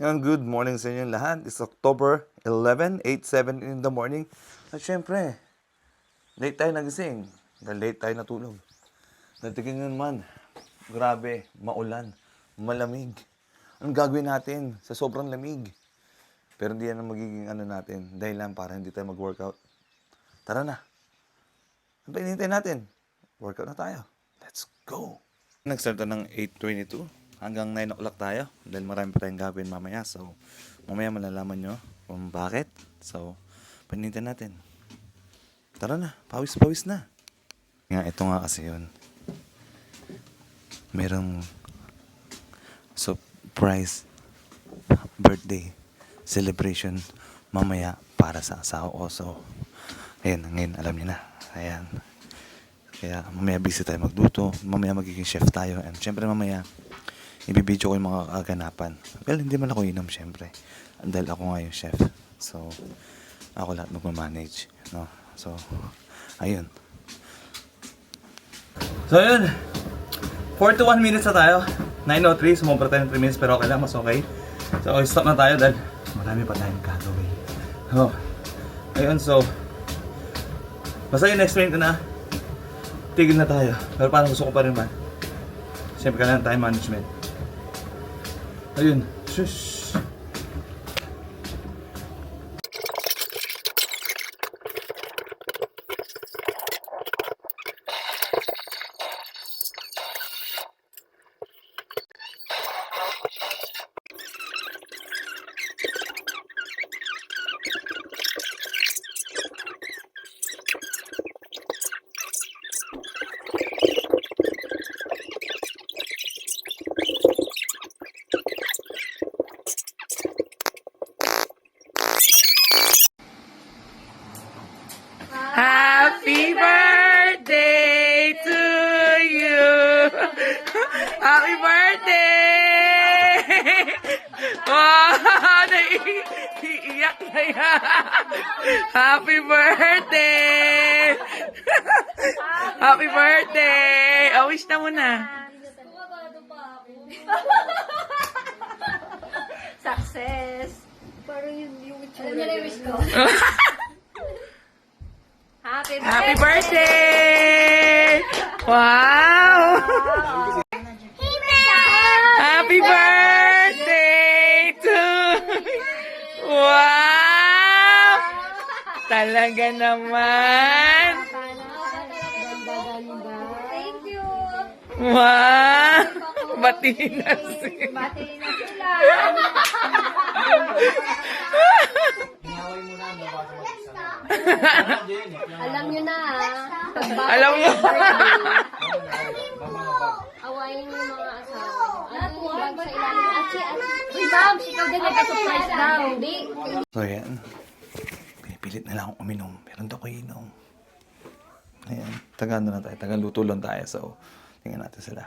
Yan, good morning sa inyo lahat. It's October 11, 8:07 in the morning. At syempre, late tayo nagising. Dahil late tayo natulog. Natigil nyo naman. Grabe, maulan, malamig. Anong gagawin natin sa sobrang lamig? Pero hindi yan ang magiging natin. Dahil lang para hindi tayo mag-workout. Tara na. Ano ba hinihintay natin? Workout na tayo. Let's go! Nag-start ng 8:22 hanggang 9 o'clock tayo dahil marami pa tayong gagawin mamaya. So, mamaya malalaman nyo kung bakit. So, panintin natin. Tara na, pawis-pawis na. Ito nga kasi yun. Merong surprise birthday celebration mamaya para sa asawa ko. So, ayan, ngayon alam niyo na. Ayan. Kaya mamaya busy tayo magluto. Mamaya magiging chef tayo. And syempre mamaya, ibibidyo ko yung mga kaganapan. Well, hindi man ako inom syempre. Dahil ako nga yung chef. So, ako lahat magmamanage. No? So, ayun. So, ayun. 41 minutes na tayo. 9:03. Sumobra tayo ng 3 minutes pero okay lang. Mas okay. So, stop na tayo dahil marami pa tayong gagawin. Oh. Ayun, so, basta yung explain ko na tigil na tayo. Pero parang gusto ko pa rin man. Siyempre kailangan time management. Ayun. Shush. Happy birthday to you. Happy birthday. Wow, naiiyak na yan. Happy birthday. Happy birthday. Oh, wish na muna. Success. Parang yung itsura. Alam niya na yung wish ko. Happy birthday! Happy birthday! Wow! Happy birthday to wow! Talaga naman! Thank you! Wow! Bati na si... Bati na sila! Alam nyo na Alam mo! awayin nyo yung mga asawa nyo. Ano yung bag sa ilalim? Uy, Babs, ikaw din nagka-surprise daw. Hindi. So, ayan. Pinipilit na lang akong uminom. Pero hindi ako inom. Ayan. Tagando na tayo. Tagaluto lang tayo. So, tingnan natin sila.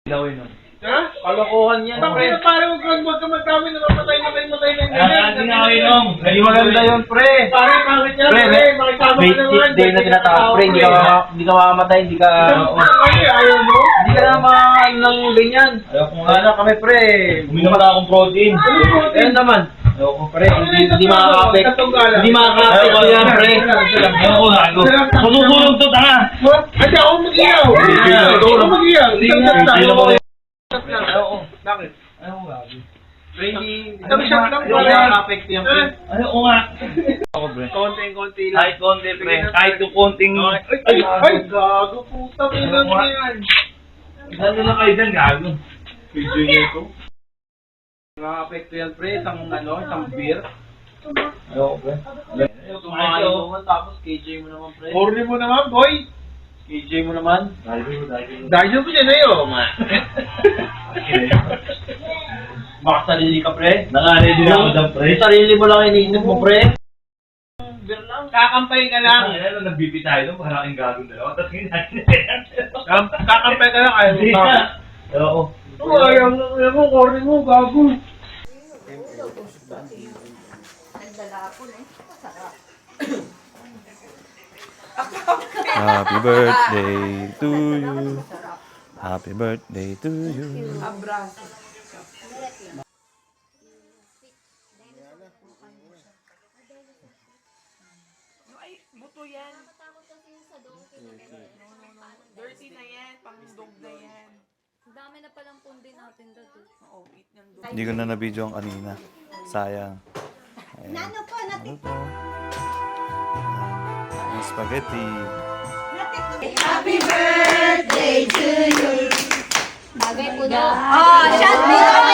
Ilawin nun. Ha? Kalokohan yan. Bakit? Parang huwag ka magkami na mamatay na yung Hindi na ako inom. Hindi maganda yun, pre. Parang bakit yan, Pre, pre? Makisama may ka naman. cheat day na tinatawag, pre. Hindi ka mamamatay, hindi ka... Ayaw mo? Hindi ka na makain ng ganyan. Ayaw ko nga na kami, pre. Uminom na akong protein. Ayun naman. Ayaw ko, pre. Hindi makakapit. Hindi makakapit ko yan, pre. Ayaw ko nga. Sunugulong to, tanga. Kasi ako mag-iyaw. Ako mag-iyaw. Hindi nga. Ayaw ko. Bakit? Ayaw ko nga. Pre, Isang shot lang Ayaw pala. makakapit yan, pre. Ayaw ko nga. Ako, pre. Konting-konti lang. Kahit konti, pre. Kahit yung konting... Ay, gago. Puta, pinag mo yan. Lalo na kayo dyan, gago. Video niya ito. Makakapekto yan, pre. Isang beer. Ayaw, pre. Tumayo mo tapos KJ mo naman, pre. Horny mo naman, boy. KJ mo naman. Dahil ko siya na yun. Baka sarili ka, pre. Nanganay din ako dyan, pre. Sarili mo lang iniisip mo, pre. Beer lang. Kakampay ka lang. Ano, nag-BP tayo doon. Parang ang gagong dalawa. Tapos ginagawa. Kakampay ka lang. Ayaw mo ka. Oo. Ayaw mo, horny mo, gago. Happy birthday to you. Happy birthday to you. Ay, buto yan. Nakatakot kasi yung sa donkey. Dirty na yan. Pang-dog na yan. Ang dami na palang pundi natin dito. Oo, eat ng dog. Hindi ko na na-video ang kanina. Sayang. Ayan. Ano po, Ano to? Ang spaghetti. Happy birthday to you. Bagay po daw. Oh, shot me.